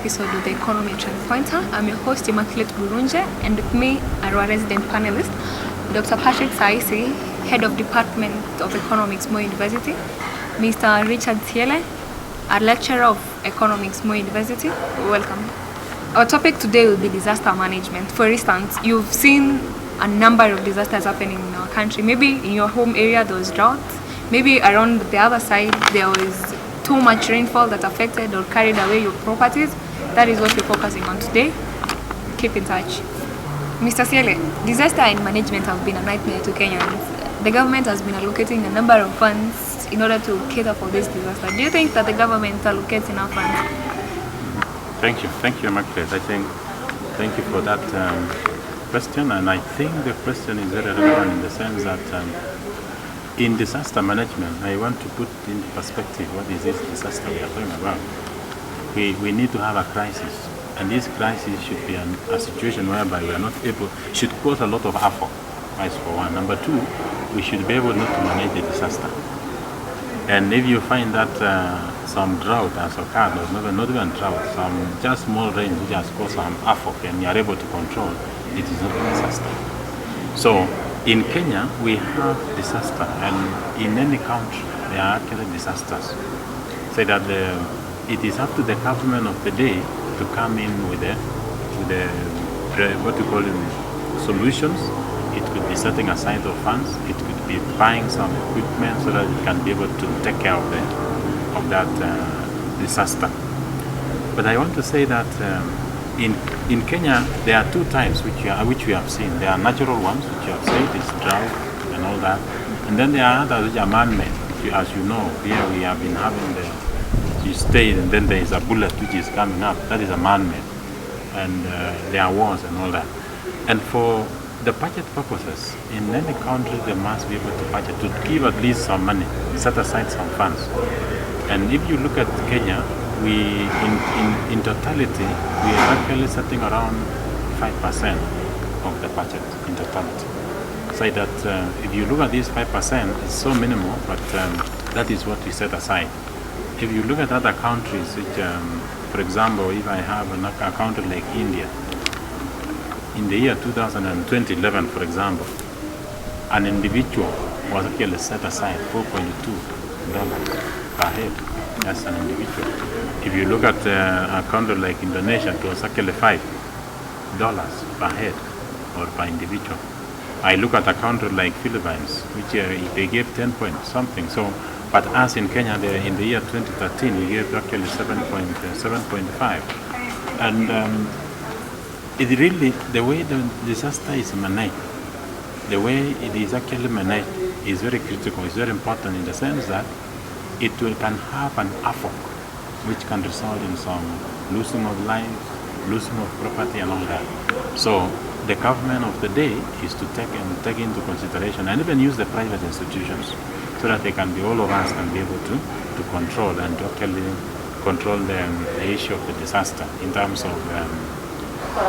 episode of the Economy Trend Pointer. I'm your host, Immaculate Burunje, and with me are our resident panelists, Dr. Patrick Saisi, Head of Department of Economics, Moi University, Mr. Richard Thiele, a lecturer of Economics, Moi University. Welcome. Our topic today will be disaster management. For instance, you've seen a number of disasters happening in our country. Maybe in your home area there was drought. Maybe around the other side there was too much rainfall that affected or carried away your properties. That is what we're focusing on today. Keep in touch. Mr. Siele, disaster and management have been a nightmare to Kenyans. The government has been allocating a number of funds in order to cater for this disaster. Do you think that the government allocates enough funds? Thank you, Immaculate. Thank you for that question, and I think the question is very relevant in the sense that in disaster management, I want to put in perspective what is this disaster we are talking about. We need to have a crisis, and this crisis should be a situation whereby we are not able, should cause a lot of effort, that's for one. Number two, we should be able not to manage the disaster. And if you find that some drought has occurred, or not even drought, some just small rain which has caused some effort and you are able to control, it is not a disaster. So in Kenya, we have disaster, and in any country, there are actually disasters. Say that it is up to the government of the day to come in with the what we call solutions. It could be setting aside of funds. It could be buying some equipment so that it can be able to take care of that disaster. But I want to say that in Kenya, there are two types which we have seen. There are natural ones, which you have said, is drought and all that. And then there are others which are man-made. As you know, here we have been having you stay, and then there is a bullet which is coming up. That is a man-made. And there are wars and all that. And for the budget purposes, in any country, they must be able to budget, to give at least some money, set aside some funds. And if you look at Kenya, we, in totality, we are actually setting around 5% of the budget in totality. So that if you look at this 5%, it's so minimal, but that is what we set aside. If you look at other countries, which, for example, if I have a country like India, in the year 2011, for example, an individual was actually set aside $4.2 per head as an individual. If you look at a country like Indonesia, it was actually $5 per head or per individual. I look at a country like Philippines, which they gave 10 point something. So, but us in Kenya, in the year 2013, we gave actually 7.5. And it really, the way the disaster is managed, the way it is actually managed is very critical, it's very important in the sense that it can have an effort which can result in some losing of lives, losing of property and all that. So the government of the day is to take into consideration and even use the private institutions so that they can be, all of us can be able to control and to actually control the issue of the disaster in terms of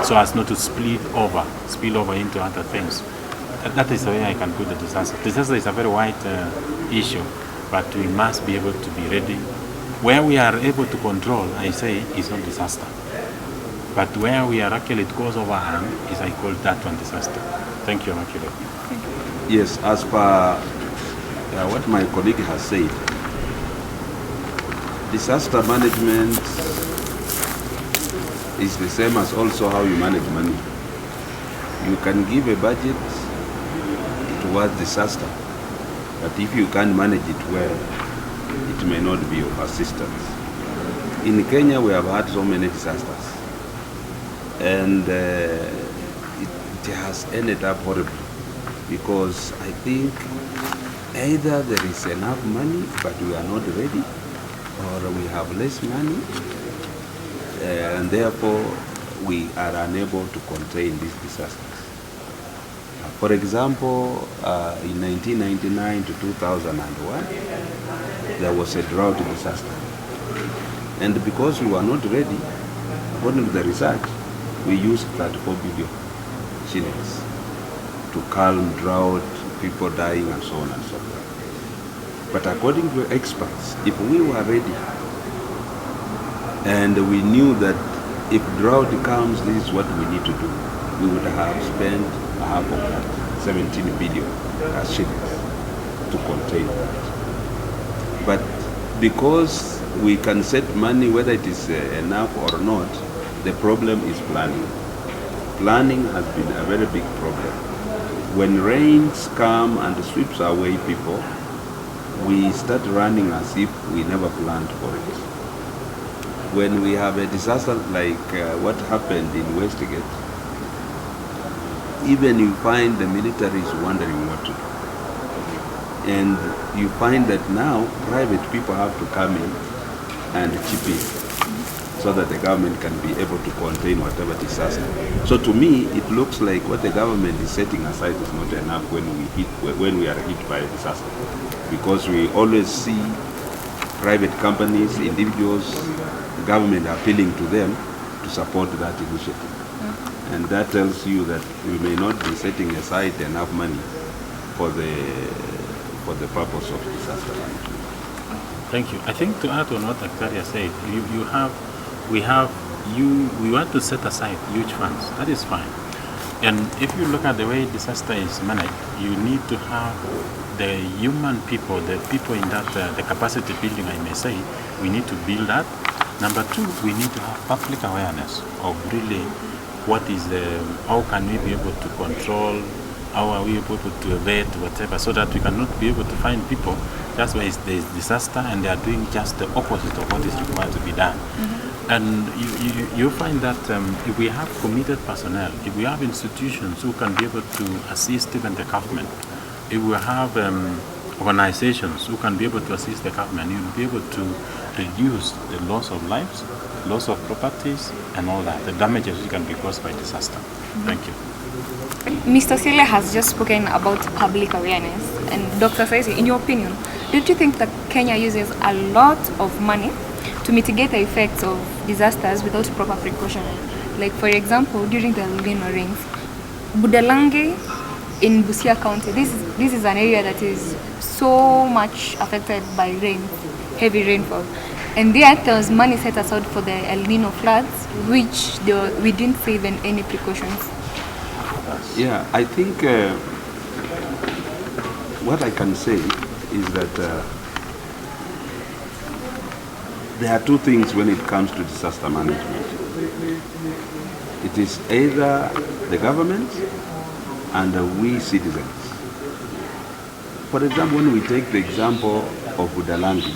so as not to spill over into other things. That is the way I can put the disaster. Disaster is a very wide issue, but we must be able to be ready. Where we are able to control, I say, is not disaster. But where we are actually, it goes overhand, is I call that one disaster. Thank you, Makilo. Yes, as per what my colleague has said, disaster management is the same as also how you manage money. You can give a budget towards disaster, but if you can't manage it well, it may not be of assistance. In Kenya, we have had so many disasters, and it has ended up horribly because I think either there is enough money, but we are not ready, or we have less money, and therefore we are unable to contain these disasters. For example, in 1999 to 2001, there was a drought disaster. And because we were not ready, according to the research, we used 34 billion shillings to calm drought, people dying and so on and so forth. But according to experts, if we were ready and we knew that if drought comes, this is what we need to do. We would have spent half of that, 17 billion shillings to contain that. But because we can set money, whether it is enough or not, the problem is planning. Planning has been a very big problem. When rains come and sweeps away people, we start running as if we never planned for it. When we have a disaster like what happened in Westgate, even you find the military is wondering what to do. And you find that now private people have to come in and chip in so that the government can be able to contain whatever disaster. So to me, it looks like what the government is setting aside is not enough when we are hit by a disaster. Because we always see private companies, individuals, the government appealing to them to support that initiative. And that tells you that we may not be setting aside enough money for the purpose of disaster management. Thank you. I think to add on what Victoria said, we want to set aside huge funds. That is fine. And if you look at the way disaster is managed, you need to have the human people, the people in that, the capacity building, I may say, we need to build that. Number two, we need to have public awareness of really what is how can we be able to control, how are we able to evade whatever, so that we cannot be able to find people just where there is disaster and they are doing just the opposite of what is required to be done. And you find that if we have committed personnel, if we have institutions who can be able to assist even the government, if we have organizations who can be able to assist the government, you'll be able to reduce the loss of lives, loss of properties, and all that, the damages which can be caused by disaster. Thank you. Mr. Sile has just spoken about public awareness. And Dr. Saisi, in your opinion, don't you think that Kenya uses a lot of money to mitigate the effects of disasters without proper precaution? Like, for example, during the El Nino rains, Budalangi in Busia County, this is an area that is so much affected by rain, heavy rainfall. And there was money set aside for the El Nino floods, which we didn't save any precautions. Yeah, I think what I can say is that there are two things when it comes to disaster management. It is either the government and we citizens. For example, when we take the example of Budalangi,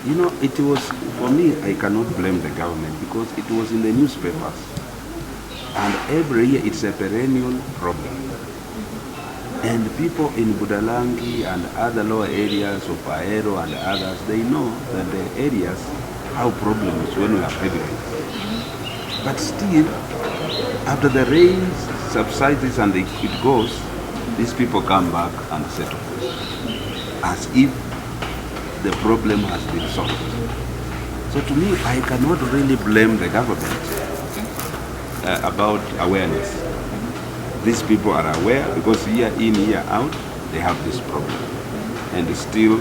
you know, it was, for me, I cannot blame the government because it was in the newspapers. And every year it's a perennial problem. And people in Budalangi and other lower areas of Aero and others, they know that the areas have problems when we have heavy rains. But still, after the rains subsides and it goes, these people come back and settle as if the problem has been solved. So to me, I cannot really blame the government about awareness. These people are aware because year in, year out, they have this problem. And still,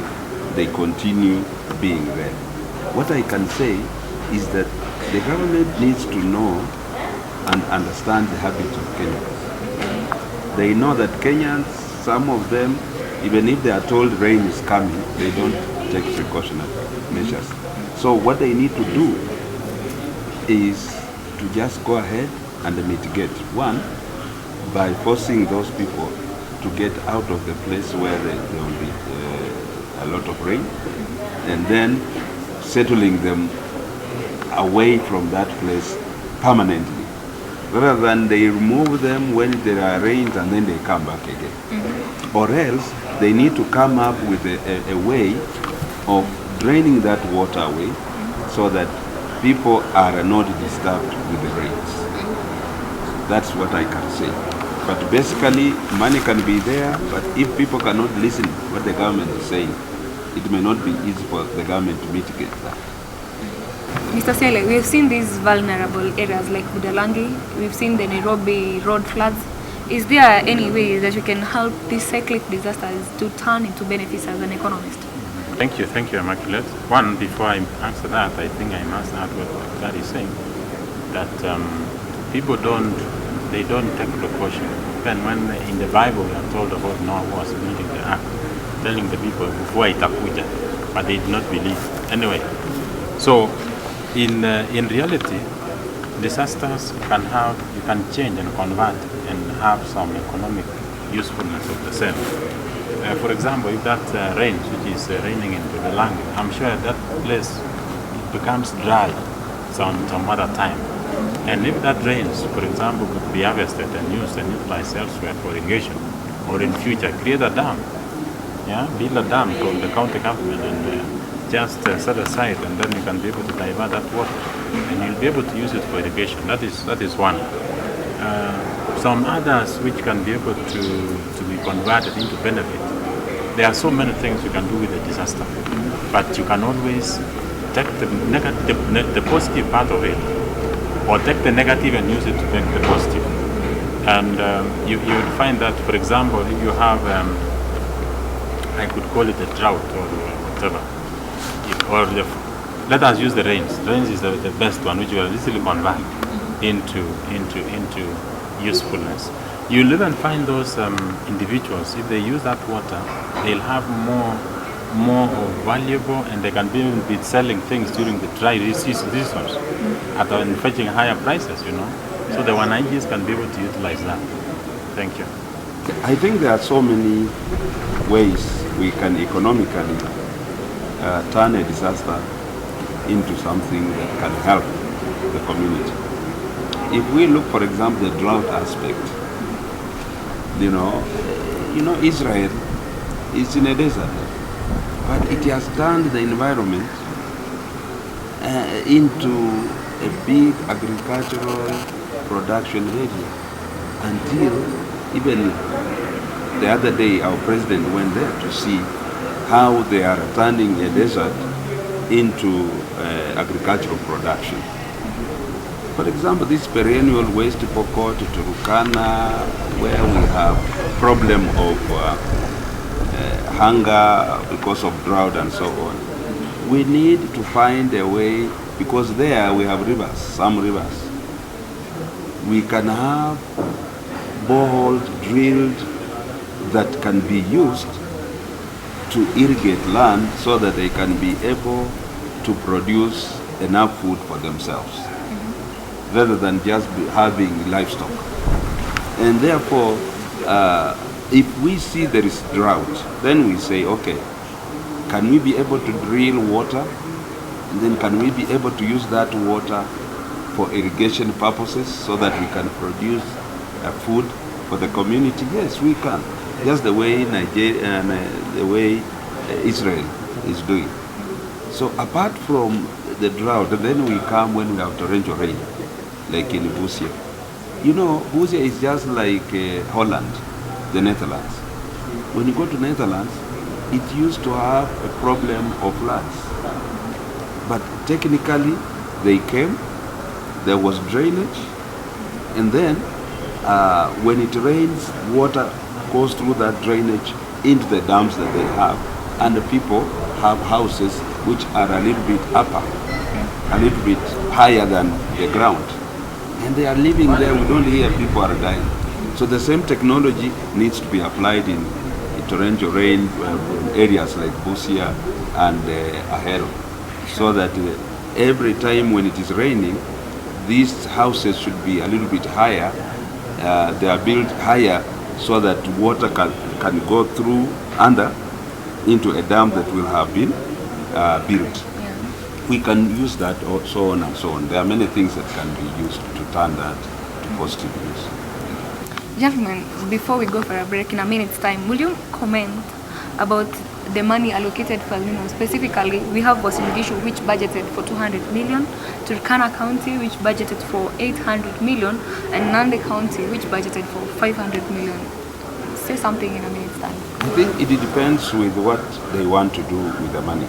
they continue being there. What I can say is that the government needs to know and understand the habits of Kenyans. They know that Kenyans, some of them, even if they are told rain is coming, they don't take precautionary measures. So what they need to do is to just go ahead and mitigate. One, by forcing those people to get out of the place where there will be a lot of rain, and then settling them away from that place permanently, rather than they remove them when there are rains and then they come back again. Or else they need to come up with a way of draining that water away so that people are not disturbed with the rains. That's what I can say. But basically, money can be there, but if people cannot listen to what the government is saying, it may not be easy for the government to mitigate that. Mr. Sele, we've seen these vulnerable areas like Budalangi, we've seen the Nairobi road floods. Is there any way that we can help these cyclic disasters to turn into benefits as an economist? Thank you, Immaculate. One, before I answer that, I think I must add what Dad is saying. that people don't take precaution. Then when in the Bible we are told about Noah was building the ark, telling the people before itakuja, but they did not believe. Anyway, so in reality, disasters you can change and convert and have some economic usefulness of the same. For example, if that rains, which is raining into the land, I'm sure that place becomes dry some other time. And if that rains, for example, could be harvested and used and utilized elsewhere for irrigation, or in future, create a dam. Yeah, build a dam from the county government and just set aside, and then you can be able to divert that water, and you'll be able to use it for irrigation. That is one. Some others which can be able to be converted into benefit. There are so many things you can do with a disaster, but you can always take the positive part of it, or take the negative and use it to make the positive. And you will find that, for example, if you have, I could call it a drought or whatever, let us use the rains. Rains is the best one, which you will easily convert into usefulness. You'll even find those individuals, if they use that water, they'll have more valuable, and they can be selling things during the dry seasons and fetching higher prices, So the Wananchis can be able to utilize that. Thank you. I think there are so many ways we can economically turn a disaster into something that can help the community. If we look, for example, the drought aspect, Israel is in a desert, but it has turned the environment into a big agricultural production area. Until even the other day, our president went there to see how they are turning a desert into agricultural production. For example, this perennial West Pokot to Turkana, where we have problem of hunger because of drought and so on. We need to find a way, because there we have rivers, some rivers. We can have boreholes drilled that can be used to irrigate land so that they can be able to produce enough food for themselves, rather than just having livestock. And therefore, if we see there is drought, then we say, okay, can we be able to drill water? And then can we be able to use that water for irrigation purposes so that we can produce food for the community? Yes, we can. Just the way Nigeria and the way Israel is doing. So apart from the drought, then we come when we have torrential rain, like in Busia. Busia is just like Holland, the Netherlands. When you go to Netherlands, it used to have a problem of floods. But technically, they came, there was drainage, and then when it rains, water goes through that drainage into the dams that they have, and the people have houses which are a little bit upper, a little bit higher than the ground. And they are living there, we don't hear people are dying. So the same technology needs to be applied in torrential rain areas like Busia and Ahero, so that every time when it is raining, these houses should be a little bit higher. They are built higher so that water can go through into a dam that will have been built. Yeah. We can use that, so on and so on. There are many things that can be used to turn that to positive use. Gentlemen, before we go for a break in a minute's time, will you comment about the money allocated for El Nino? Specifically, we have Wasingishu, which budgeted for 200 million, Turkana County, which budgeted for 800 million, and Nandi County, which budgeted for 500 million. Say something in a minute's time. I think it depends with what they want to do with the money.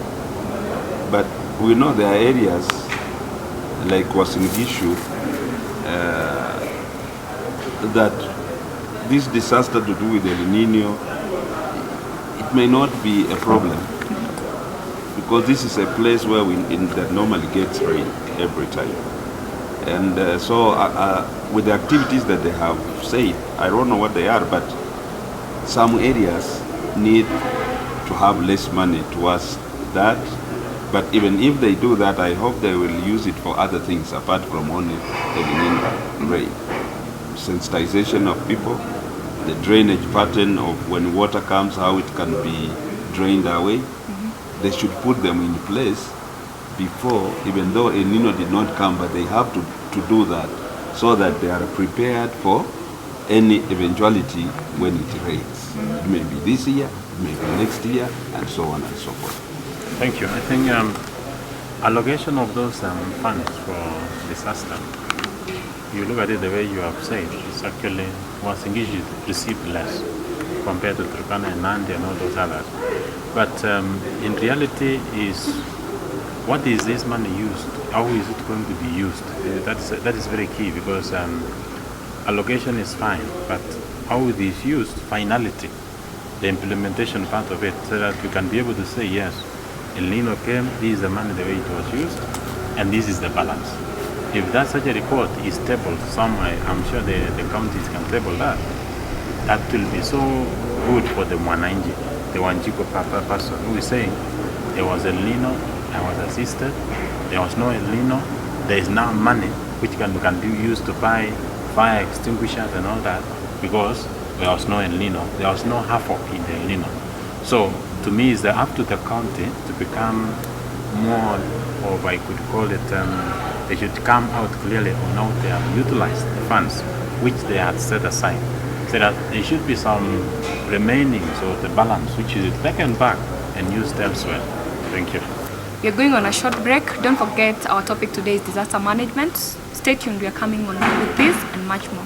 But we know there are areas like Wasingishu that this disaster to do with El Nino, it may not be a problem, because this is a place where that normally gets rain every time. And with the activities that they have said, I don't know what they are, but some areas need to have less money towards that. But even if they do that, I hope they will use it for other things apart from only El rain. Sensitization of people, the drainage pattern of when water comes, how it can be drained away. They should put them in place before, even though El Nino did not come, but they have to do that so that they are prepared for any eventuality when it rains. It may be this year, it may be next year, and so on and so forth. Thank you. I think allocation of those funds for disaster, you look at it the way you have said, it's actually Wasingishu received less compared to Turkana and Nandi and all those others. But in reality, is what is this money used? How is it going to be used? That is very key, because allocation is fine, but how it is used, finality, the implementation part of it, so that you can be able to say, yes, El Nino came, this is the money the way it was used, and this is the balance. If that such a report is tabled somewhere, I'm sure the counties can table that. That will be so good for the Mwananchi, the Wanjiko person who is saying, there was El Nino, I was assisted, there was no El Nino, there is now money which can be used to buy fire extinguishers and all that, because there was no El Nino, there was no havoc in the El Nino. So to me, it's up to the county to become more of, I could call it, they should come out clearly on how they have utilized the funds which they had set aside, so that there should be some remaining, so the balance which is taken back and used elsewhere. Thank you. We are going on a short break. Don't forget our topic today is disaster management. Stay tuned, we are coming on with this and much more.